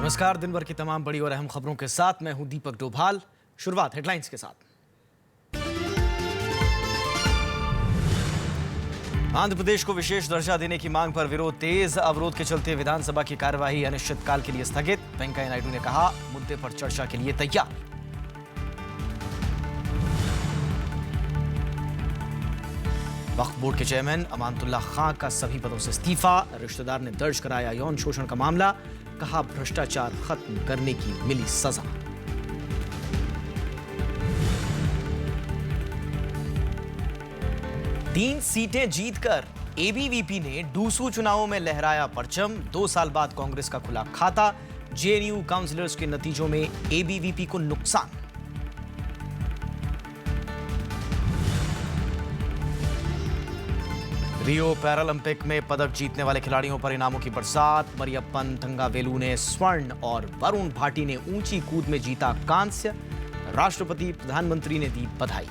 नमस्कार। दिन भर की तमाम बड़ी और अहम खबरों के साथ मैं हूं दीपक डोभाल। शुरुआत हेडलाइंस के साथ। आंध्र प्रदेश को विशेष दर्जा देने की मांग पर विरोध तेज। अवरोध के चलते विधानसभा की कार्यवाही अनिश्चितकाल के लिए स्थगित। वेंकैया नायडू ने कहा, मुद्दे पर चर्चा के लिए तैयार। वक्फ बोर्ड के चेयरमैन अमानतुल्लाह खां का सभी पदों से इस्तीफा। रिश्तेदार ने दर्ज कराया यौन शोषण का मामला। कहा, भ्रष्टाचार खत्म करने की मिली सजा। तीन सीटें जीतकर एबीवीपी ने डूसू चुनावों में लहराया परचम। 2 साल बाद कांग्रेस का खुला खाता। जेएनयू काउंसिलर्स के नतीजों में एबीवीपी को नुकसान। रियो पैरालंपिक में पदक जीतने वाले खिलाड़ियों पर इनामों की बरसात। मरियप्पन थंगावेलू ने स्वर्ण और वरुण भाटी ने ऊंची कूद में जीता कांस्य। राष्ट्रपति प्रधानमंत्री ने दी बधाई।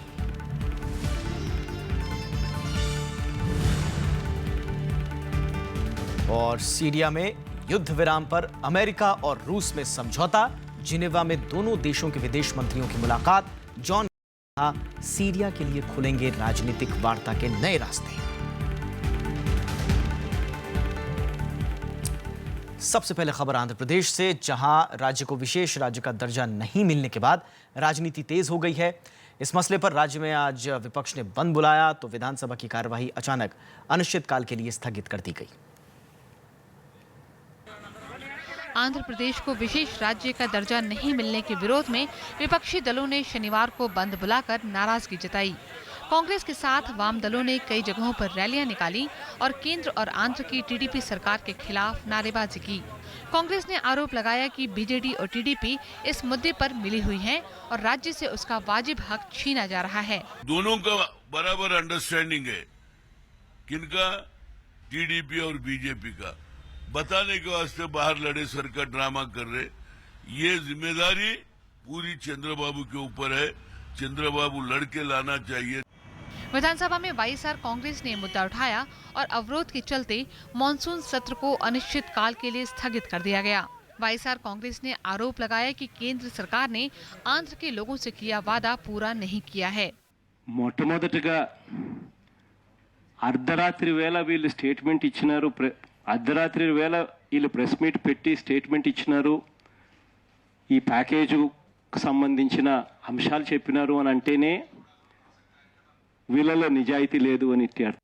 और सीरिया में युद्ध विराम पर अमेरिका और रूस में समझौता। जिनेवा में दोनों देशों के विदेश मंत्रियों की मुलाकात। जॉन ने कहा, सीरिया के लिए खुलेंगे राजनीतिक वार्ता के नए रास्ते। सबसे पहले खबर आंध्र प्रदेश से, जहां राज्य को विशेष राज्य का दर्जा नहीं मिलने के बाद राजनीति तेज हो गई है। इस मसले पर राज्य में आज विपक्ष ने बंद बुलाया तो विधानसभा की कार्यवाही अचानक अनिश्चितकाल के लिए स्थगित कर दी गई। आंध्र प्रदेश को विशेष राज्य का दर्जा नहीं मिलने के विरोध में विपक्षी दलों ने शनिवार को बंद बुलाकर नाराजगी जताई। कांग्रेस के साथ वाम दलों ने कई जगहों पर रैलियां निकाली और केंद्र और आंध्र की टीडीपी सरकार के खिलाफ नारेबाजी की। कांग्रेस ने आरोप लगाया कि बीजेडी और टीडीपी इस मुद्दे पर मिली हुई हैं और राज्य से उसका वाजिब हक छीना जा रहा है। दोनों का बराबर अंडरस्टैंडिंग है, किनका? टीडीपी और बीजेपी का। बताने के वास्ते बाहर लड़े सर का ड्रामा कर रहे। ये जिम्मेदारी पूरी चंद्रबाबू के ऊपर है। चंद्रबाबू लड़के लाना चाहिए। विधानसभा में वाईएसआर कांग्रेस ने मुद्दा उठाया और अवरोध के चलते मॉनसून सत्र को अनिश्चित काल के लिए स्थगित कर दिया गया। वाईएसआर कांग्रेस ने आरोप लगाया कि केंद्र सरकार ने आंध्र के लोगों से किया वादा पूरा नहीं किया है। మొట్టమొదటిగా అర్ధరాత్రి వేళ వీళ్ళు స్టేట్మెంట్ ఇచ్చినారు, అర్ధరాత్రి వేళ వీళ్ళు ప్రెస్ మీట్ పెట్టి స్టేట్మెంట్ ఇచ్చినారు, ఈ ప్యాకేజీకి సంబంధించిన అంశాలు చెప్పినారు అని అంటేనే వీళ్ళలో నిజాయితీ లేదు అని అర్థం।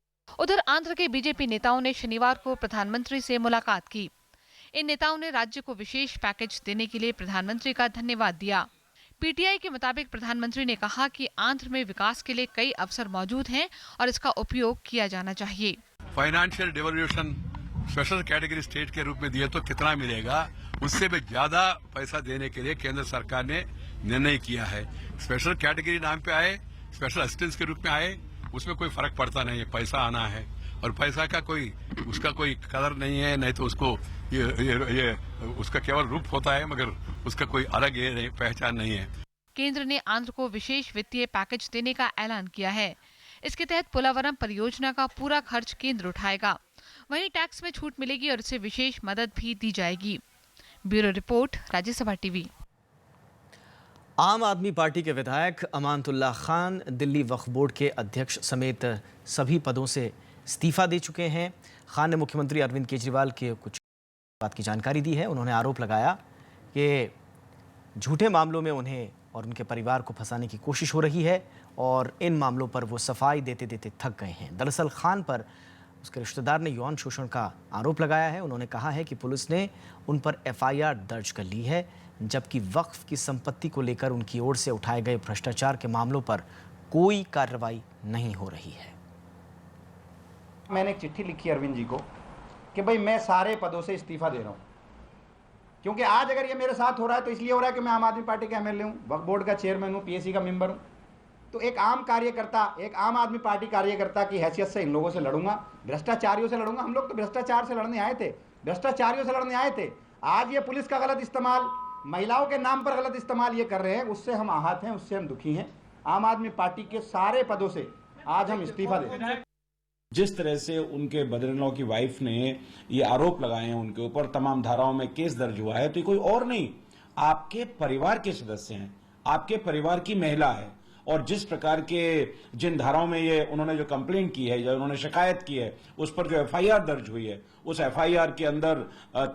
उधर आंध्र के बीजेपी नेताओं ने शनिवार को प्रधानमंत्री से मुलाकात की। इन नेताओं ने राज्य को विशेष पैकेज देने के लिए प्रधानमंत्री का धन्यवाद दिया। पीटीआई के मुताबिक प्रधानमंत्री ने कहा कि आंध्र में विकास के लिए कई अवसर मौजूद हैं और इसका उपयोग किया जाना चाहिए। Financial devolution special category state के रूप में दिए तो कितना मिलेगा, उससे भी ज्यादा पैसा देने के लिए केंद्र सरकार ने निर्णय किया है। स्पेशल कैटेगरी नाम पे आए, स्पेशल असिस्टेंस के रूप में आए, उसमें कोई फर्क पड़ता नहीं है। पैसा आना है और पैसा का उसका कोई कदर नहीं है, नहीं तो उसको ये उसका केवल रूप होता है, मगर उसका कोई अलग ये पहचान नहीं है। केंद्र ने आंध्र को विशेष वित्तीय पैकेज देने का ऐलान किया है। इसके तहत पोलावरम परियोजना का पूरा खर्च केंद्र उठाएगा। वहीं टैक्स में छूट मिलेगी और इसे विशेष मदद भी दी जाएगी। Bureau report, Rajya Sabha TV. आम आदमी पार्टी के विधायक अमानतुल्लाह खान दिल्ली वक्फ बोर्ड के अध्यक्ष समेत सभी पदों से इस्तीफा दे चुके हैं। खान ने मुख्यमंत्री अरविंद केजरीवाल के कुछ बात की जानकारी दी है। उन्होंने आरोप लगाया कि झूठे मामलों में उन्हें और उनके परिवार को फंसाने की कोशिश हो रही है और इन मामलों पर वो सफाई देते देते थक गए हैं। दरअसल खान पर उसके रिश्तेदार ने यौन शोषण का आरोप लगाया है। उन्होंने कहा है कि पुलिस ने उन पर एफआईआर दर्ज कर ली है, जबकि वक्फ की संपत्ति को लेकर उनकी ओर से उठाए गए भ्रष्टाचार के मामलों पर कोई कार्रवाई नहीं हो रही है। मैंने एक चिट्ठी लिखी अरविंद जी को कि भाई मैं सारे पदों से इस्तीफा दे रहा हूं, क्योंकि आज अगर ये मेरे साथ हो रहा है तो इसलिए हो रहा है कि मैं आम आदमी पार्टी का एमएलए हूं, वक्फ बोर्ड का चेयरमैन हूं, पीएससी का मेंबर हूं। तो एक आम कार्यकर्ता, एक आम आदमी पार्टी कार्यकर्ता की हैसियत से इन लोगों से लड़ूंगा, भ्रष्टाचारियों से लड़ूंगा। हम लोग तो भ्रष्टाचार से लड़ने आए थे, भ्रष्टाचारियों से लड़ने आए थे। आज ये पुलिस का गलत इस्तेमाल, महिलाओं के नाम पर गलत इस्तेमाल ये कर रहे हैं, उससे हम आहत हैं, उससे हम दुखी हैं। आम आदमी पार्टी के सारे पदों से आज हम इस्तीफा दे रहे हैं। जिस तरह से उनके ब्रदर-इन-लॉ की वाइफ ने ये आरोप लगाए हैं उनके ऊपर, तमाम धाराओं में केस दर्ज हुआ है, तो ये कोई और नहीं, आपके परिवार के सदस्य हैं, आपके परिवार की महिला है। और जिस प्रकार के जिन धाराओं में ये उन्होंने जो कंप्लेंट की है, जो उन्होंने शिकायत की है, उस पर जो एफआईआर दर्ज हुई है, उस एफआईआर के अंदर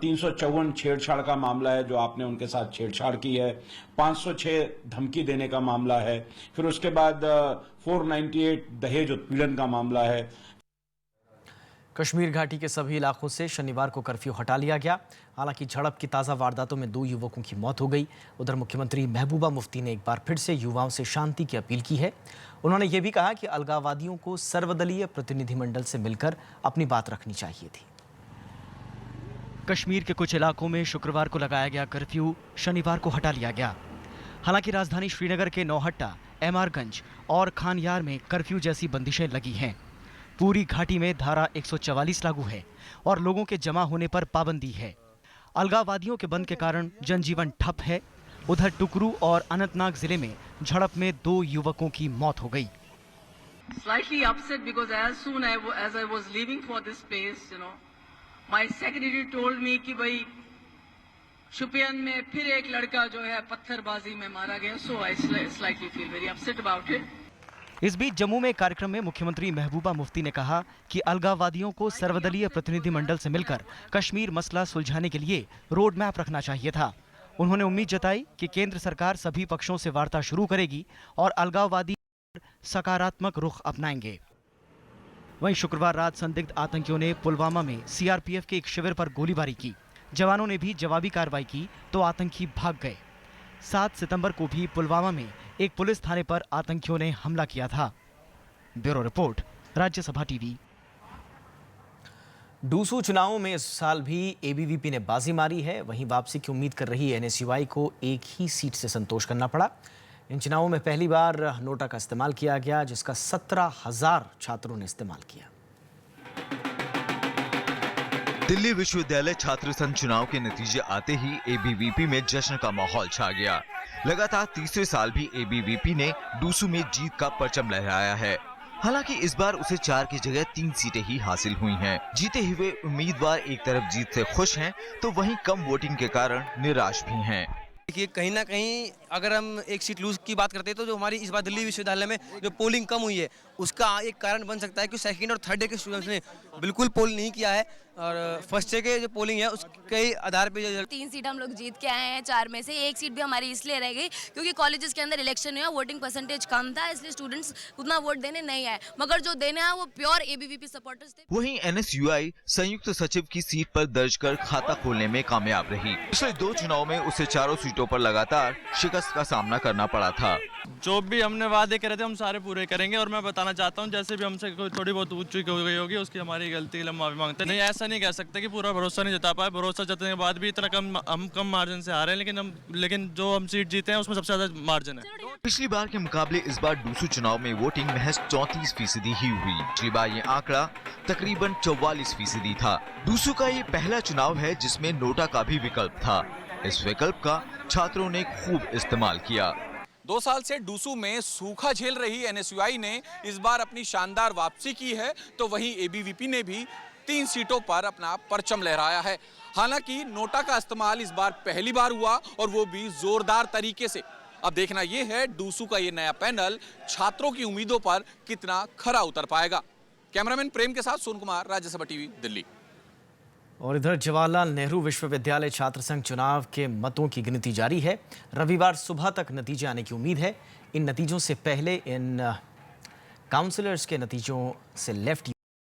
354 छेड़छाड़ का मामला है, जो आपने उनके साथ छेड़छाड़ की है, 506 धमकी देने का मामला है, फिर उसके बाद 498 दहेज उत्पीड़न का मामला है। कश्मीर घाटी के सभी इलाकों से शनिवार को कर्फ्यू हटा लिया गया। हालांकि झड़प की ताज़ा वारदातों में 2 युवकों की मौत हो गई। उधर मुख्यमंत्री महबूबा मुफ्ती ने एक बार फिर से युवाओं से शांति की अपील की है। उन्होंने ये भी कहा कि अलगाववादियों को सर्वदलीय प्रतिनिधिमंडल से मिलकर अपनी बात रखनी चाहिए थी। कश्मीर के कुछ इलाकों में शुक्रवार को लगाया गया कर्फ्यू शनिवार को हटा लिया गया। हालांकि राजधानी श्रीनगर के नौहट्टा, एमआरगंज और खानयार में कर्फ्यू जैसी बंदिशें लगी हैं। पूरी घाटी में धारा 144 लागू है और लोगों के जमा होने पर पाबंदी है। अलगाववादियों के बंद के कारण जनजीवन ठप है। उधर टुकरू और अनंतनाग जिले में झड़प में 2 युवकों की मौत हो गई। Slightly upset because as soon as I was leaving for this place, my secretary told me कि भाई शुपियन में फिर एक लड़का जो है पत्थरबाजी में मारा गया। So I slightly feel very upset about it. इस बीच जम्मू में एक कार्यक्रम में मुख्यमंत्री महबूबा मुफ्ती ने कहा कि अलगाववादियों को सर्वदलीय प्रतिनिधिमंडल से मिलकर कश्मीर मसला सुलझाने के लिए रोड मैप रखना चाहिए था। उन्होंने उम्मीद जताई कि केंद्र सरकार सभी पक्षों से वार्ता शुरू करेगी और अलगाववादी सकारात्मक रुख अपनाएंगे। वहीं शुक्रवार रात संदिग्ध आतंकियों ने पुलवामा में सीआरपीएफ के एक शिविर पर गोलीबारी की। जवानों ने भी जवाबी कार्रवाई की तो आतंकी भाग गए। 7 सितंबर को भी पुलवामा में एक पुलिस थाने पर आतंकियों ने हमला किया था। Bureau report, Rajya Sabha TV. DUSU चुनावों में इस साल भी एबीवीपी ने बाजी मारी है। वहीं वापसी की उम्मीद कर रही एनएसयूआई को एक ही सीट से संतोष करना पड़ा। इन चुनावों में पहली बार नोटा का इस्तेमाल किया गया, जिसका 17,000 छात्रों ने इस्तेमाल किया। दिल्ली विश्वविद्यालय छात्र संघ चुनाव के नतीजे आते ही एबीवीपी में जश्न का माहौल छा गया। लगातार तीसरे साल भी एबीवीपी ने डूसू में जीत का परचम लहराया है। हालांकि इस बार उसे 4 की जगह 3 सीटें ही हासिल हुई हैं। जीते हुए उम्मीदवार एक तरफ जीत से खुश हैं, तो वहीं कम वोटिंग के कारण निराश भी हैं। देखिए, कहीं ना कहीं अगर हम एक सीट लूज की बात करते हैं तो जो हमारी इस बार दिल्ली विश्वविद्यालय में जो पोलिंग कम हुई है, उसका एक कारण बन सकता है कि सेकंड और थर्ड डे के स्टूडेंट्स ने बिल्कुल पोल नहीं किया है और फर्स्ट डे के जो पोलिंग है उसके आधार पे 3 सीट हम लोग जीत के आए हैं। 4 में से 1 सीट भी हमारी इसलिए रह गई क्योंकि कॉलेजेस के अंदर इलेक्शन हुआ, वोटिंग परसेंटेज कम था, इसलिए स्टूडेंट्स उतना वोट देने नहीं आए। मगर जो देने आए वो प्योर एबीवीपी सपोर्टर्स थे। वहीं एनएसयूआई संयुक्त सचिव की सीट पर दर्ज कर खाता खोलने में कामयाब रही। पिछले 2 चुनाव में उसे चारों सीटों पर लगातार शिकस्त का सामना करना पड़ा था। जो भी हमने वादे करे थे हम सारे पूरे करेंगे और मैं बताना चाहता हूं, जैसे भी हमसे कोई थोड़ी बहुत चूक हो गई होगी उसकी हमारी गलती के लिए माफी मांगते हैं। नहीं, ऐसा नहीं कह सकते कि पूरा भरोसा नहीं जता पाए। भरोसा जताने के बाद भी इतना कम मार्जिन से आ रहे हैं, लेकिन जो हम सीट जीते हैं उसमें सबसे ज्यादा मार्जिन है। पिछली बार के मुकाबले इस बार डूसू चुनाव में वोटिंग महज 34% ही हुई। पिछली बार ये आंकड़ा तकरीबन 44% था। डूसू का ये पहला चुनाव है जिसमें नोटा का भी विकल्प था। इस विकल्प का छात्रों ने खूब इस्तेमाल किया। 2 साल से डूसू में सूखा झेल रही एनएसयूआई ने इस बार अपनी शानदार वापसी की है, तो वहीं एबीवीपी ने भी 3 सीटों पर अपना परचम लहराया है। हालांकि नोटा का इस्तेमाल इस बार पहली बार हुआ और वो भी जोरदार तरीके से। अब देखना यह है डूसू का ये नया पैनल छात्रों की उम्मीदों पर कितना खरा उतर पाएगा। कैमरामैन प्रेम के साथ सोन कुमार, राज्यसभा टीवी, दिल्ली। और इधर जवाहरलाल नेहरू विश्वविद्यालय छात्र संघ चुनाव के मतों की गिनती जारी है। रविवार सुबह तक नतीजे आने की उम्मीद है। इन नतीजों से पहले इन काउंसलर्स के नतीजों से लेफ्ट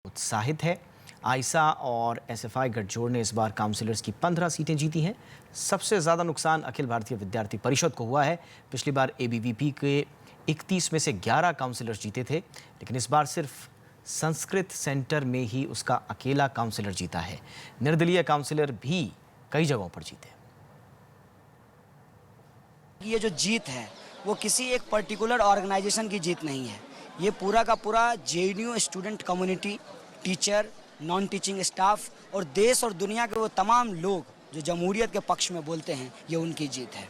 उत्साहित है। आयसा और एसएफआई गठजोड़ ने इस बार काउंसलर्स की 15 सीटें जीती हैं। सबसे ज़्यादा नुकसान अखिल भारतीय विद्यार्थी परिषद को हुआ है। पिछली बार एबीवीपी के 31 में से 11 काउंसलर्स जीते थे, लेकिन इस बार सिर्फ संस्कृत सेंटर में ही उसका अकेला काउंसलर जीता है। निर्दलीय काउंसलर भी कई जगहों पर जीते। ये जो जीत है वो किसी एक पर्टिकुलर ऑर्गेनाइजेशन की जीत नहीं है। ये पूरा का पूरा JNU student community, teacher, non teaching staff और देश और दुनिया के वो तमाम लोग जो जमहूरियत के पक्ष में बोलते हैं, ये उनकी जीत है।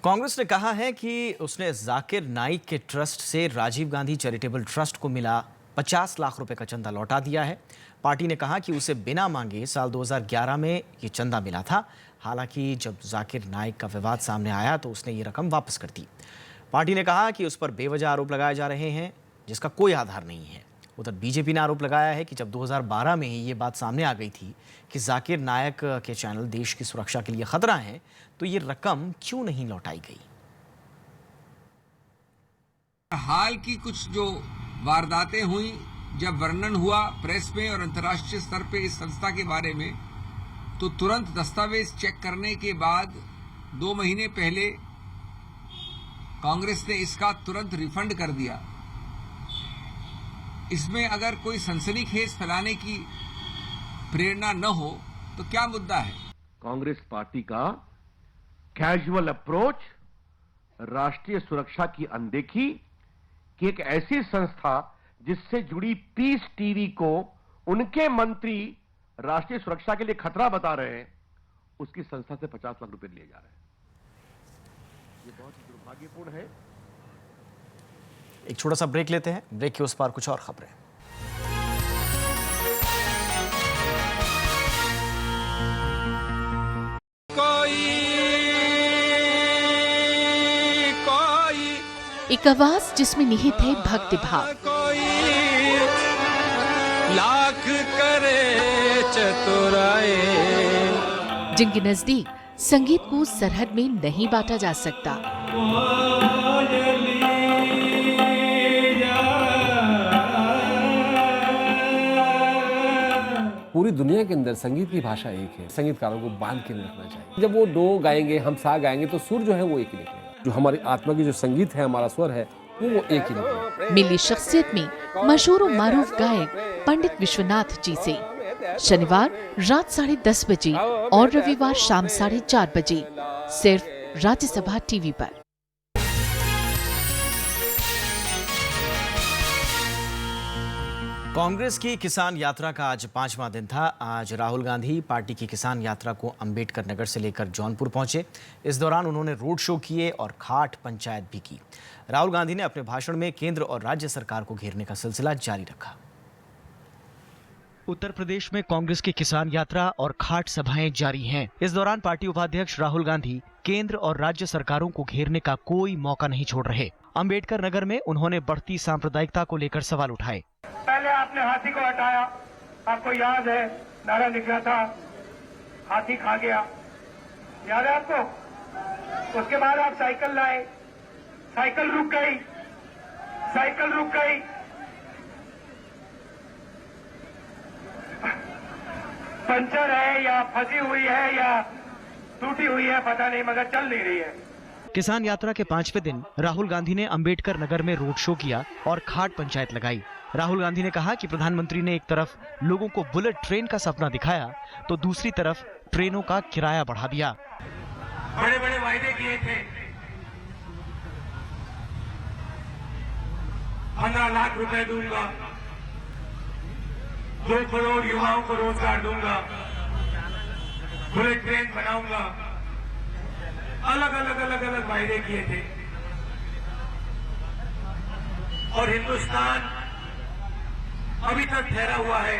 कांग्रेस ने कहा है कि उसने जाकिर नाइक के ट्रस्ट से राजीव गांधी चैरिटेबल ट्रस्ट को मिला 50 लाख रुपए का चंदा लौटा दिया है। पार्टी ने कहा कि उसे बिना मांगे साल 2011 में ये चंदा मिला था। हालांकि जब जाकिर नाइक का विवाद सामने आया तो उसने ये रकम वापस कर दी। पार्टी ने कहा कि उस पर बेवजह आरोप लगाए जा रहे हैं जिसका कोई आधार नहीं है। उधर बीजेपी ने आरोप लगाया है कि जब 2012 में ही ये बात सामने आ गई थी कि जाकिर नायक के चैनल देश की सुरक्षा के लिए खतरा है, तो ये रकम क्यों नहीं लौटाई गई। हाल की कुछ जो वारदातें हुई, जब वर्णन हुआ प्रेस में और अंतर्राष्ट्रीय स्तर पे इस संस्था के बारे में, तो तुरंत दस्तावेज चेक करने के बाद 2 महीने पहले कांग्रेस ने इसका तुरंत रिफंड कर दिया। इसमें अगर कोई सनसनीखेज फैलाने की प्रेरणा न हो तो क्या मुद्दा है? कांग्रेस पार्टी का कैजुअल अप्रोच, राष्ट्रीय सुरक्षा की अनदेखी कि एक ऐसी संस्था जिससे जुड़ी पीस टीवी को उनके मंत्री राष्ट्रीय सुरक्षा के लिए खतरा बता रहे हैं, उसकी संस्था से 50 लाख रुपए लिए जा रहे हैं। ये बहुत दुर्भाग्यपूर्ण है। एक छोटा सा ब्रेक लेते हैं। ब्रेक के उस पार कुछ और खबरें। एक आवाज जिसमें निहित है भक्ति भाव, लाख करे चतुराए, जिनके नजदीक संगीत को सरहद में नहीं बांटा जा सकता। पूरी दुनिया के अंदर संगीत की भाषा एक है। संगीतकारों को बांध के रखना चाहिए। जब वो दो गाएंगे, हम सा गाएंगे, तो सुर जो है वो एक ही निकलेगा। जो हमारी आत्मा की जो संगीत है, हमारा स्वर है, वो एक ही निकलेगा। मिली शख्सियत में मशहूर और मारूफ गायक पंडित विश्वनाथ जी से शनिवार रात 10:30 बजे और रविवार शाम 4:30 बजे सिर्फ राज्यसभा टीवी पर। कांग्रेस की किसान यात्रा का आज 5वां दिन था। आज राहुल गांधी पार्टी की किसान यात्रा को अंबेडकर नगर से लेकर जौनपुर पहुंचे। इस दौरान उन्होंने रोड शो किए और खाट पंचायत भी की। राहुल गांधी ने अपने भाषण में केंद्र और राज्य सरकार को घेरने का सिलसिला जारी रखा। उत्तर प्रदेश में कांग्रेस की किसान यात्रा और खाट सभाएं जारी हैं। इस दौरान पार्टी उपाध्यक्ष राहुल गांधी केंद्र और राज्य सरकारों को घेरने का कोई मौका नहीं छोड़ रहे। अंबेडकर नगर में उन्होंने बढ़ती सांप्रदायिकता को लेकर सवाल उठाए। पहले आपने हाथी को हटाया, आपको याद है, नारा निकला था हाथी खा गया, याद है आपको? उसके बाद आप साइकिल लाए, साइकिल रुक गई, साइकिल रुक गई। पंचर है या फंसी हुई है या टूटी हुई है पता नहीं, मगर चल नहीं रही है। किसान यात्रा के 5वें दिन राहुल गांधी ने अंबेडकर नगर में रोड शो किया और खाट पंचायत लगाई। राहुल गांधी ने कहा कि प्रधानमंत्री ने एक तरफ लोगों को बुलेट ट्रेन का सपना दिखाया तो दूसरी तरफ ट्रेनों का किराया बढ़ा दिया। बड़े बड़े वायदे किए थे, 15 लाख रुपए दूंगा, 2 करोड़ युवाओं को रोजगार दूंगा, बुलेट ट्रेन बनाऊंगा, अलग अलग वायदे किए थे। और हिंदुस्तान अभी तक ठहरा हुआ है।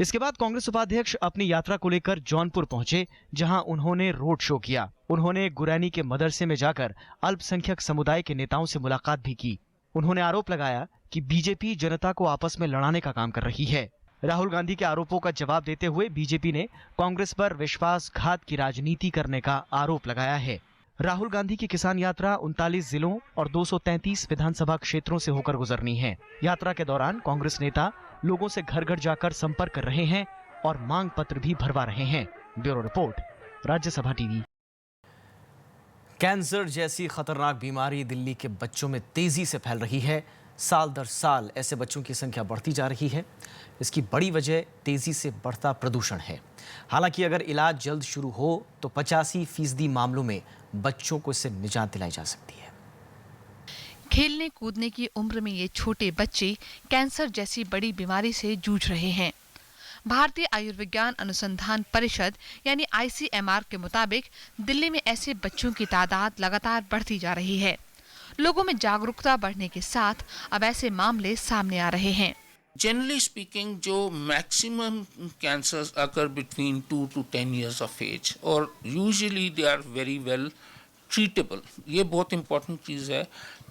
इसके बाद कांग्रेस उपाध्यक्ष अपनी यात्रा को लेकर जौनपुर पहुंचे, जहां उन्होंने रोड शो किया। उन्होंने गुरैनी के मदरसे में जाकर अल्पसंख्यक समुदाय के नेताओं से मुलाकात भी की। उन्होंने आरोप लगाया कि बीजेपी जनता को आपस में लड़ाने का काम कर रही है। राहुल गांधी के आरोपों का जवाब देते हुए बीजेपी ने कांग्रेस पर विश्वासघात की राजनीति करने का आरोप लगाया है। राहुल गांधी की किसान यात्रा 39 जिलों और 233 विधानसभा क्षेत्रों से होकर गुजरनी है। यात्रा के दौरान कांग्रेस नेता लोगों से घर घर जाकर संपर्क कर रहे हैं और मांग पत्र भी भरवा रहे हैं। Bureau report, Rajya Sabha TV. Cancer जैसी खतरनाक बीमारी दिल्ली के बच्चों में तेजी से फैल रही है। साल दर साल ऐसे बच्चों की संख्या बढ़ती जा रही है। इसकी बड़ी वजह तेजी से बढ़ता प्रदूषण है। हालांकि अगर इलाज जल्द शुरू हो तो 85% मामलों में बच्चों को इससे निजात दिलाई जा सकती है। खेलने कूदने की उम्र में ये छोटे बच्चे कैंसर जैसी बड़ी बीमारी से जूझ रहे हैं। भारतीय आयुर्विज्ञान अनुसंधान परिषद यानी ICMR के मुताबिक दिल्ली में ऐसे बच्चों की तादाद लगातार बढ़ती जा रही है। लोगों में जागरूकता बढ़ने के साथ अब ऐसे मामले सामने आ रहे हैं। जनरली स्पीकिंग जो maximum cancers occur between 2 to 10 years of age और usually they are very well treatable. ये बहुत इंपॉर्टेंट चीज़ है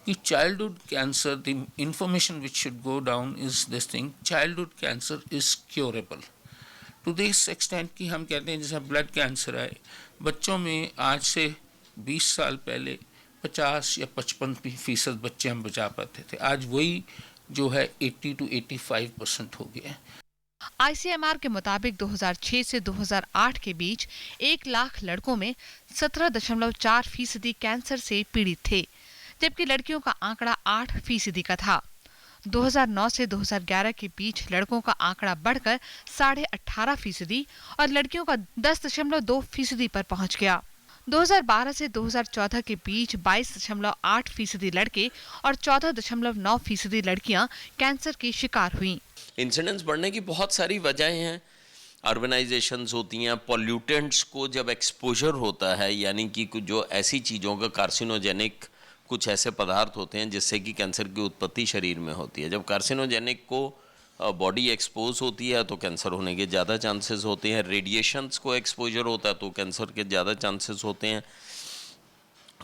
कि childhood cancer, the information which should go down is this thing, childhood cancer is curable to this extent कि हम कहते हैं जैसे ब्लड कैंसर है, बच्चों में आज से 20 साल पहले 50 या 55% बच्चे हम बचा पाते थे, आज वही जो है 80 to 85% हो गया है। ICMR के मुताबिक 2006 से 2008 के बीच 1 लाख लड़कों में 17.4% कैंसर से पीड़ित थे, जबकि लड़कियों का आंकड़ा 8% का था। 2009 से 2011 के बीच लड़कों का आंकड़ा बढ़कर 18.5% और लड़कियों का 10.2% पर पहुंच गया। 2012 से 2014 के बीच 22.8% लड़के और 14.9% लड़कियां कैंसर की शिकार हुईं। इंसिडेंस बढ़ने की बहुत सारी वजहें हैं। अर्बनाइजेशंस होती हैं, पॉल्यूटेंट्स को जब एक्सपोजर होता है, यानी कि कुछ जो ऐसी चीज़ों का कार्सिनोजेनिक कुछ ऐसे पदार्थ होते हैं जिससे कि कैंसर की उत्पत्ति शरीर में होती है। जब कार्सिनोजेनिक को बॉडी एक्सपोज होती है तो कैंसर होने के ज़्यादा चांसेस होते हैं। रेडिएशंस को एक्सपोजर होता है तो कैंसर के ज़्यादा चांसेस होते हैं।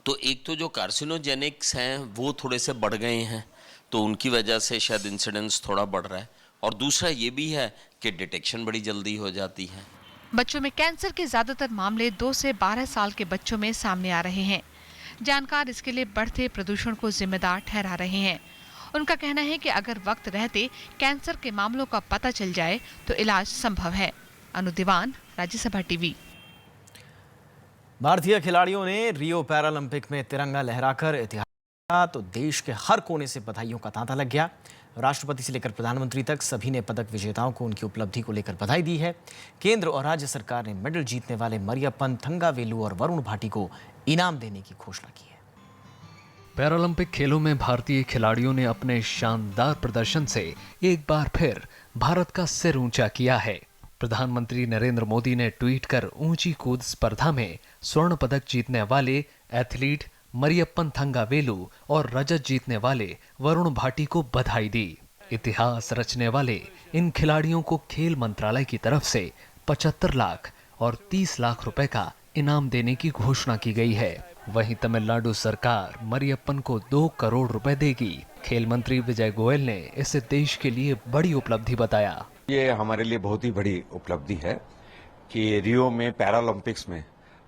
तो एक तो जो कार्सिनोजेनिक्स हैं वो थोड़े से बढ़ गए हैं, तो उनकी वजह से शायद इंसिडेंस थोड़ा बढ़ रहा है, और दूसरा ये भी है कि डिटेक्शन बड़ी जल्दी हो जाती है। बच्चों में कैंसर के ज्यादातर मामले 2 से 12 साल के बच्चों में सामने आ रहे हैं। जानकार इसके लिए बढ़ते प्रदूषण को जिम्मेदार ठहरा रहे हैं। उनका कहना है कि अगर वक्त रहते कैंसर के मामलों का पता चल जाए तो इलाज संभव है। अनु दीवान, राज्यसभा टीवी। भारतीय खिलाड़ियों ने रियो पैरालंपिक में तिरंगा लहराकर इतिहास, तो देश के हर कोने से बधाइयों का तांता लग गया। राष्ट्रपति से लेकर प्रधानमंत्री तक सभी ने पदक विजेताओं को उनकी उपलब्धि को लेकर बधाई दी है। केंद्र और राज्य सरकार ने मेडल जीतने वाले मरियप्पन थंगावेलु और वरुण भाटी को इनाम देने की घोषणा की है। पैरालंपिक खेलों में भारतीय खिलाड़ियों ने अपने शानदार प्रदर्शन से एक बार फिर भारत का सिर ऊंचा किया है। प्रधानमंत्री नरेंद्र मोदी ने ट्वीट कर ऊंची कूद स्पर्धा में स्वर्ण पदक जीतने वाले एथलीट मरियप्पन थंगावेलु और रजत जीतने वाले वरुण भाटी को बधाई दी। इतिहास रचने वाले इन खिलाड़ियों को खेल मंत्रालय की तरफ से 75 लाख और 30 लाख रुपए का इनाम देने की घोषणा की गई है। वहीं तमिलनाडु सरकार मरियप्पन को 2 करोड़ रुपए देगी। खेल मंत्री विजय गोयल ने इसे देश के लिए बड़ी उपलब्धि बताया। ये हमारे लिए बहुत ही बड़ी उपलब्धि है कि रियो में पैरालंपिक्स में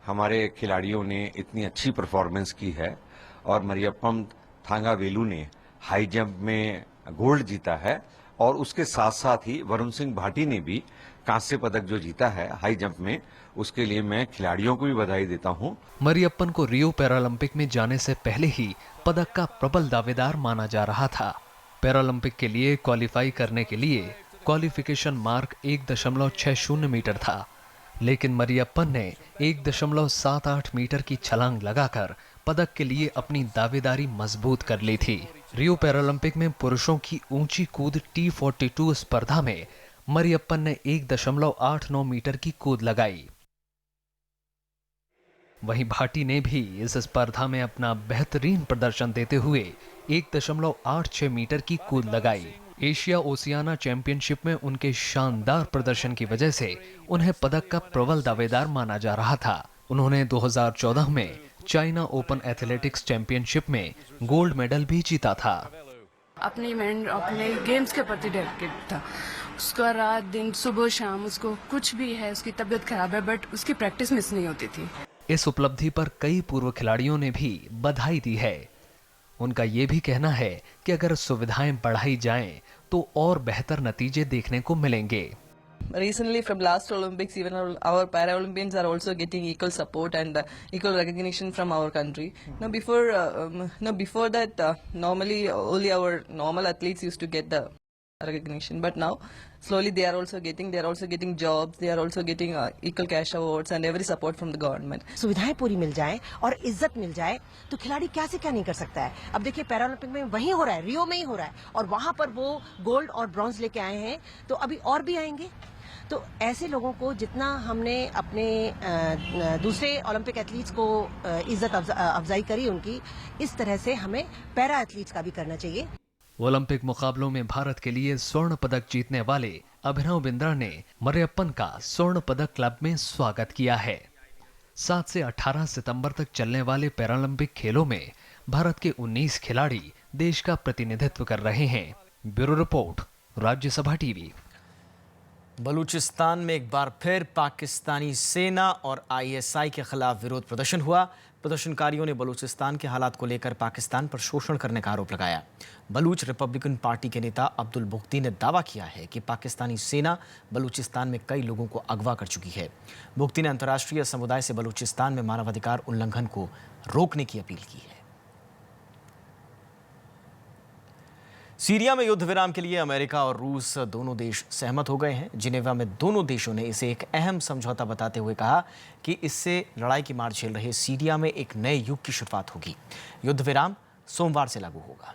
हमारे खिलाड़ियों ने इतनी अच्छी परफॉर्मेंस की है, और मरियप्पन थांगावेलु ने हाई जंप में गोल्ड जीता है, और उसके साथ साथ ही वरुण सिंह भाटी ने भी कांस्य पदक जो जीता है हाई जंप में, उसके लिए मैं खिलाड़ियों को भी बधाई देता हूं। मरियप्पन को रियो पैरालंपिक में जाने से पहले ही पदक का प्रबल दावेदार माना जा रहा था। पैरालंपिक के लिए क्वालिफाई करने के लिए क्वालिफिकेशन मार्क 1.60 मीटर था, लेकिन मरियप्पन ने 1.78 मीटर की छलांग लगाकर पदक के लिए अपनी दावेदारी मजबूत कर ली थी। रियो पैरालंपिक में पुरुषों की ऊंची कूद T42 स्पर्धा में मरियप्पन ने 1.89 मीटर की कूद लगाई। वहीं भाटी ने भी इस स्पर्धा में अपना बेहतरीन प्रदर्शन देते हुए 1.86 मीटर की कूद लगाई। एशिया ओशियाना चैंपियनशिप में उनके शानदार प्रदर्शन की वजह से उन्हें पदक का प्रबल दावेदार माना जा रहा था। उन्होंने 2014 में चाइना ओपन एथलेटिक्स चैंपियनशिप में गोल्ड मेडल भी जीता था। अपने गेम्स के प्रति डेडिकेट था। उसका रात दिन सुबह शाम उसको कुछ भी है, उसकी तबीयत खराब है बट उसकी प्रैक्टिस मिस नहीं होती थी। इस उपलब्धि पर कई पूर्व खिलाड़ियों ने भी बधाई दी है। उनका ये भी कहना है कि अगर सुविधाएं बढ़ाई जाएं तो और बेहतर नतीजे देखने को मिलेंगे। Recently, from last Olympics, even our Paralympians are also getting equal support and equal recognition from our country. Now, before that, normally only our normal athletes used to get the recognition, but now slowly they are also getting jobs, they are also getting equal cash awards and every support from the government. सुविधाएं पूरी मिल जाए और इज्जत मिल जाए तो खिलाड़ी क्या से क्या नहीं कर सकता है। अब देखिए पैरालंपिक में वहीं हो रहा है, रियो में ही हो रहा है, और वहां पर वो गोल्ड और ब्रॉन्ज लेके आए हैं, तो अभी और भी आएंगे। तो ऐसे लोगों को जितना हमने अपने दूसरे ओलंपिक एथलीट्स को इज्जत अफजाई करी उनकी, इस तरह से हमें पैरा एथलीट्स का भी करना चाहिए। ओलंपिक मुकाबलों में भारत के लिए स्वर्ण पदक जीतने वाले अभिनव बिंद्रा ने मरियप्पन का स्वर्ण पदक क्लब में स्वागत किया है। 7 से 18 सितंबर तक चलने वाले पैरालंपिक खेलों में भारत के 19 खिलाड़ी देश का प्रतिनिधित्व कर रहे हैं। Bureau report, Rajya Sabha TV. Balochistan में एक बार फिर पाकिस्तानी सेना और आईएसआई के खिलाफ विरोध प्रदर्शन हुआ। प्रदर्शनकारियों ने बलूचिस्तान के हालात को लेकर पाकिस्तान पर शोषण करने का आरोप लगाया। बलूच रिपब्लिकन पार्टी के नेता अब्दुल बुख्ती ने दावा किया है कि पाकिस्तानी सेना बलूचिस्तान में कई लोगों को अगवा कर चुकी है। बुख्ती ने अंतर्राष्ट्रीय समुदाय से बलूचिस्तान में मानवाधिकार उल्लंघन को रोकने की अपील की है। सीरिया में युद्ध विराम के लिए अमेरिका और रूस दोनों देश सहमत हो गए हैं। जिनेवा में दोनों देशों ने इसे एक अहम समझौता बताते हुए कहा कि इससे लड़ाई की मार झेल रहे सीरिया में एक नए युग की शुरुआत होगी। युद्ध विराम सोमवार से लागू होगा।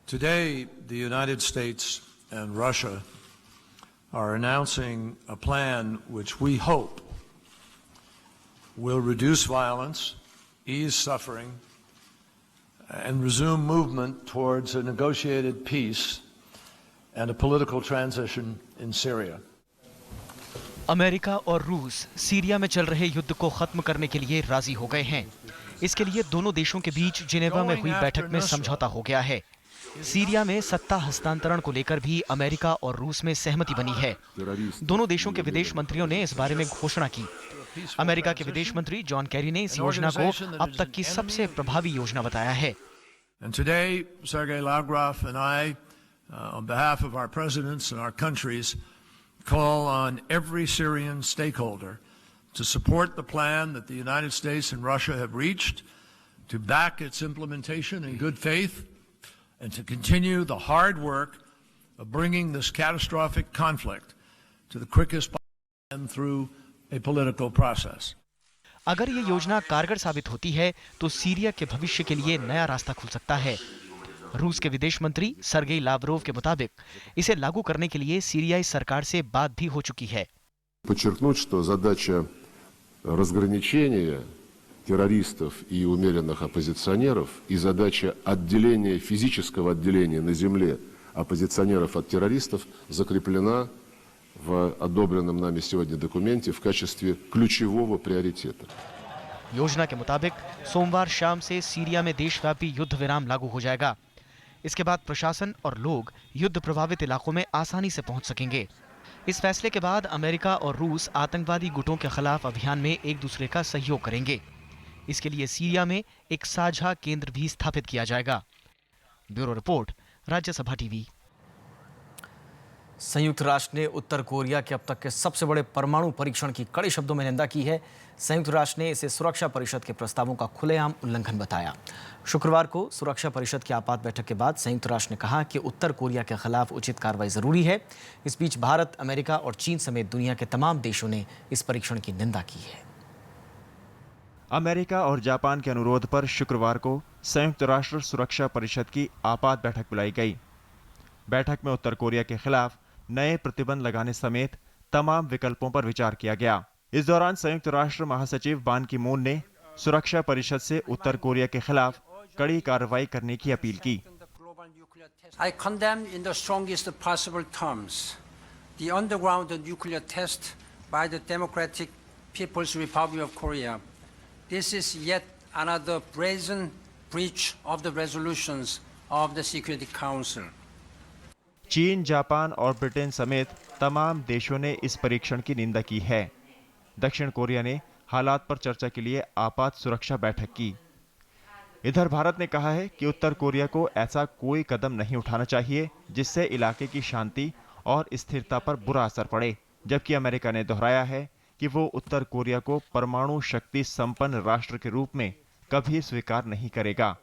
Today, the United States and Russia are announcing a plan which we hope will reduce violence, ease suffering, and resume movement towards a negotiated peace and a political transition in Syria. America और रूस Syria में चल रहे युद्ध को खत्म करने के लिए राजी हो गए हैं। इसके लिए दोनों देशों के बीच जिनेवा में हुई बैठक में समझौता हो गया है। सीरिया में सत्ता हस्तांतरण को लेकर भी अमेरिका और रूस में सहमति बनी है। दोनों देशों के विदेश मंत्रियों ने इस बारे में घोषणा की। अमेरिका के विदेश मंत्री जॉन कैरी ने इस योजना को अब तक की सबसे प्रभावी योजना बताया है। And today, Sergei Lavrov and I, on behalf of our presidents and our countries, call on every Syrian stakeholder to support the plan that the United States and Russia have reached, to back its implementation in good faith, and to continue the hard work of bringing this catastrophic conflict to the quickest possible and through a political process. अगर ये योजना कारगर साबित होती है तो Syria के भविष्य के लिए नया रास्ता खुल सकता है। रूस के विदेश मंत्री सर्गेई लावरोव के मुताबिक इसे लागू करने के लिए सीरियाई सरकार से बात भी हो चुकी है। Подчеркнуть, что задача разграничения террористов и умеренных оппозиционеров и задача отделения, физического отделения на земле оппозиционеров от террористов закреплена в одобренном нами сегодня документе в качестве ключевого приоритета. योजना के मुताबिक सोमवार शाम से सीरिया में देशव्यापी युद्ध विराम लागू हो जाएगा। इसके बाद प्रशासन और लोग युद्ध प्रभावित इलाकों में आसानी से पहुंच सकेंगे। इस फैसले के बाद अमेरिका और रूस आतंकवादी गुटों के खिलाफ अभियान में एक दूसरे का सहयोग करेंगे। इसके लिए सीरिया में एक साझा केंद्र भी स्थापित किया जाएगा। Bureau report, Rajya Sabha TV. संयुक्त राष्ट्र ने उत्तर कोरिया के अब तक के सबसे बड़े परमाणु परीक्षण की कड़े शब्दों में निंदा की है। संयुक्त राष्ट्र ने इसे सुरक्षा परिषद के प्रस्तावों का खुलेआम उल्लंघन बताया। शुक्रवार को सुरक्षा परिषद की आपात बैठक के बाद संयुक्त राष्ट्र ने कहा कि उत्तर कोरिया के खिलाफ उचित कार्रवाई जरूरी है। इस बीच भारत, अमेरिका और चीन समेत दुनिया के तमाम देशों ने इस परीक्षण की निंदा की है। अमेरिका और जापान के अनुरोध पर शुक्रवार को संयुक्त राष्ट्र सुरक्षा परिषद की आपात बैठक बुलाई गई। बैठक में उत्तर कोरिया के खिलाफ नए प्रतिबंध लगाने समेत तमाम विकल्पों पर विचार किया गया। इस दौरान संयुक्त राष्ट्र महासचिव बान की मून ने सुरक्षा परिषद से उत्तर कोरिया के खिलाफ कड़ी कार्रवाई करने की अपील की। I condemn in the strongest possible terms the underground nuclear test by the Democratic People's Republic of Korea. This is yet another brazen breach of the resolutions of the Security Council. चीन, Japan और Britain समेत तमाम देशों ने इस परीक्षण की निंदा की है। दक्षिण कोरिया ने हालात पर चर्चा के लिए आपात सुरक्षा बैठक की। इधर भारत ने कहा है कि उत्तर कोरिया को ऐसा कोई कदम नहीं उठाना चाहिए जिससे इलाके की शांति और स्थिरता पर बुरा असर पड़े, जबकि अमेरिका ने दोहराया है कि वो उत्तर कोरिया को परमाणु शक्ति संपन्न राष्ट्र के रूप में कभी स्वीकार नहीं करेगा।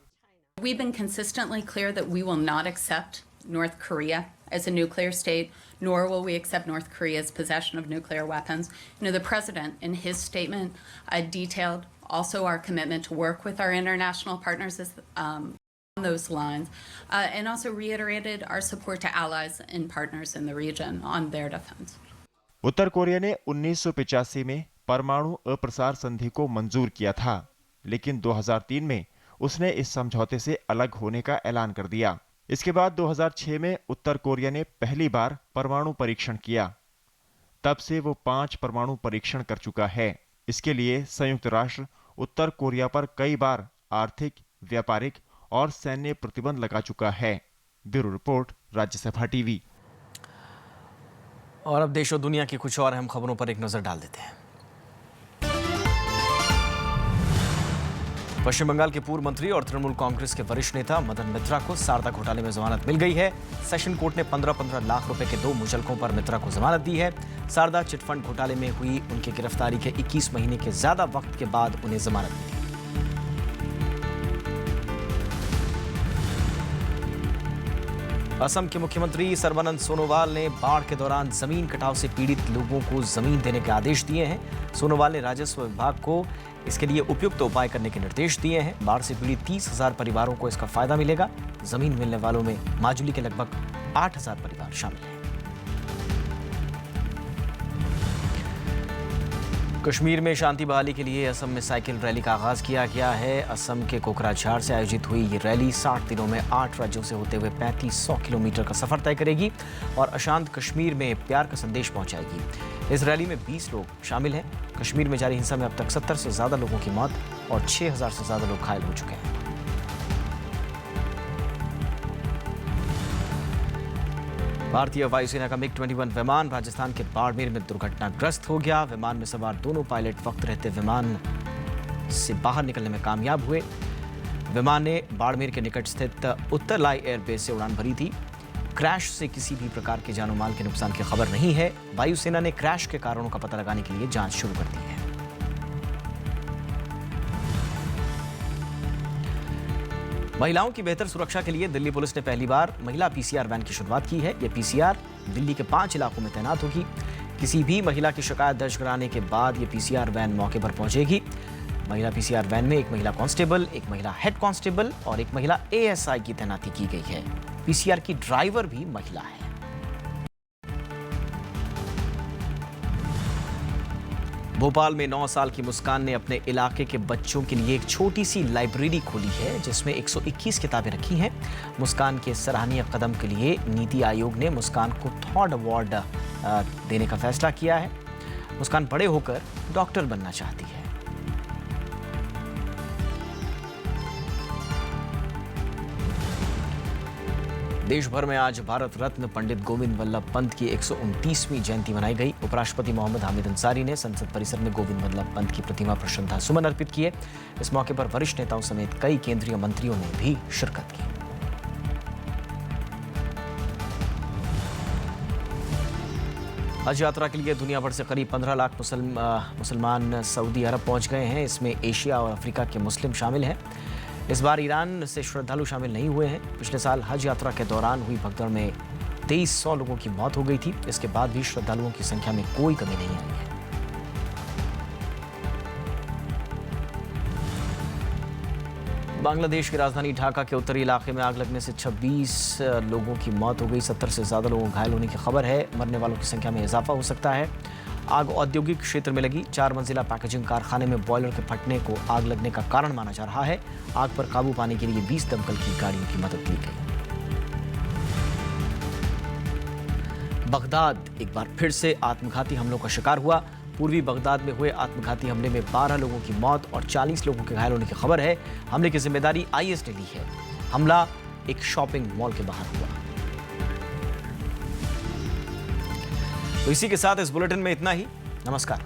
We've been consistently clear that we will not accept North Korea as a nuclear state, nor will we accept North Korea's possession of nuclear weapons. You know, the president in his statement detailed also our commitment to work with our international partners those lines, and also reiterated our support to allies and partners in the region on their defense. Uttar Korea ने 1985 में परमाणु अप्रसार संधि को मंजूर किया था, लेकिन 2003 में उसने इस समझौते से अलग होने का ऐलान कर दिया। इसके बाद 2006 में उत्तर कोरिया ने पहली बार परमाणु परीक्षण किया। तब से वो 5 परमाणु परीक्षण कर चुका है। इसके लिए संयुक्त राष्ट्र उत्तर कोरिया पर कई बार आर्थिक, व्यापारिक और सैन्य प्रतिबंध लगा चुका है। Bureau report, Rajya Sabha TV. और अब देश और दुनिया की कुछ और अहम खबरों पर एक नजर डाल देते हैं। पश्चिम बंगाल के पूर्व मंत्री और तृणमूल कांग्रेस के वरिष्ठ नेता मदन मित्रा को सारदा घोटाले में जमानत मिल गई है। सेशन कोर्ट ने 15-15 लाख रुपए के 2 मुचलकों पर मित्रा को जमानत दी है। सारदा चिटफंड घोटाले में हुई उनकी गिरफ्तारी के 21 महीने के ज्यादा वक्त के बाद उन्हें जमानत मिली। असम के मुख्यमंत्री सर्बानंद सोनोवाल ने बाढ़ के दौरान जमीन कटाव से पीड़ित लोगों को जमीन देने के आदेश दिए हैं। सोनोवाल ने राजस्व विभाग को इसके लिए उपयुक्त उपाय करने के निर्देश दिए हैं। बाढ़ से पीड़ित 30,000 परिवारों को इसका फायदा मिलेगा। जमीन मिलने वालों में माजुली के लगभग 8,000 परिवार शामिल हैं। कश्मीर में शांति बहाली के लिए असम में साइकिल रैली का आगाज किया गया है। असम के कोकराझार से आयोजित हुई ये रैली 60 दिनों में 8 राज्यों से होते हुए 3500 किलोमीटर का सफर तय करेगी और अशांत कश्मीर में प्यार का संदेश पहुंचाएगी। इस रैली में 20 लोग शामिल हैं। कश्मीर में जारी हिंसा में अब तक 70 से ज्यादा लोगों की मौत और 6,000 से ज्यादा लोग घायल हो चुके हैं। भारतीय वायुसेना का MiG-21 विमान राजस्थान के बाड़मेर में दुर्घटनाग्रस्त हो गया। विमान में सवार दोनों पायलट वक्त रहते विमान से बाहर निकलने में कामयाब हुए। विमान ने बाड़मेर के निकट स्थित उत्तरलाई एयरबेस से उड़ान भरी थी। क्रैश से किसी भी प्रकार के जानो माल के नुकसान की खबर नहीं है। वायुसेना ने क्रैश के कारणों का पता लगाने के लिए जांच शुरू कर दी है। महिलाओं की बेहतर सुरक्षा के लिए दिल्ली पुलिस ने पहली बार महिला PCR वैन की शुरुआत की है। ये PCR दिल्ली के 5 इलाकों में तैनात होगी। किसी भी महिला की शिकायत दर्ज कराने के बाद ये PCR वैन मौके पर पहुंचेगी। महिला PCR वैन में एक महिला कांस्टेबल, एक महिला हेड कांस्टेबल और एक महिला ASI की तैनाती की गई है। PCR की ड्राइवर भी महिला है। भोपाल में 9 साल की मुस्कान ने अपने इलाके के बच्चों के लिए एक छोटी सी लाइब्रेरी खोली है जिसमें 121 किताबें रखी हैं। मुस्कान के सराहनीय कदम के लिए नीति आयोग ने मुस्कान को थॉर्ड अवार्ड देने का फैसला किया है। मुस्कान बड़े होकर डॉक्टर बनना चाहती है। देश भर में आज भारत रत्न पंडित गोविंद वल्लभ पंत की 129वीं जयंती मनाई गई। उपराष्ट्रपति मोहम्मद हामिद अंसारी ने संसद परिसर में गोविंद वल्लभ पंत की प्रतिमा पर श्रद्धा सुमन अर्पित किए। इस मौके पर वरिष्ठ नेताओं समेत कई केंद्रीय मंत्रियों ने भी शिरकत की। हज यात्रा के लिए दुनिया भर से करीब 15 लाख मुसलमान सऊदी अरब पहुंच गए हैं। इसमें एशिया और अफ्रीका के मुस्लिम शामिल हैं। इस बार ईरान से श्रद्धालु शामिल नहीं हुए हैं। पिछले साल हज यात्रा के दौरान हुई भगदड़ में 2300 लोगों की मौत हो गई थी। इसके बाद भी श्रद्धालुओं की संख्या में कोई कमी नहीं आई है। बांग्लादेश की राजधानी ढाका के उत्तरी इलाके में आग लगने से 26 लोगों की मौत हो गई। 70 से ज्यादा लोगों को घायल होने की खबर है। मरने वालों की संख्या में इजाफा हो सकता है। आग औद्योगिक क्षेत्र में लगी। 4 मंजिला पैकेजिंग कारखाने में बॉयलर के फटने को आग लगने का कारण माना जा रहा है। आग पर काबू पाने के लिए 20 दमकल की गाड़ियों की मदद ली गई। बगदाद एक बार फिर से आत्मघाती हमलों का शिकार हुआ। पूर्वी बगदाद में हुए आत्मघाती हमले में 12 लोगों की मौत और 40 लोगों के घायल होने की खबर है। हमले की जिम्मेदारी IS ने ली है। हमला एक शॉपिंग मॉल के बाहर हुआ। तो इसी के साथ इस बुलेटिन में इतना ही। नमस्कार।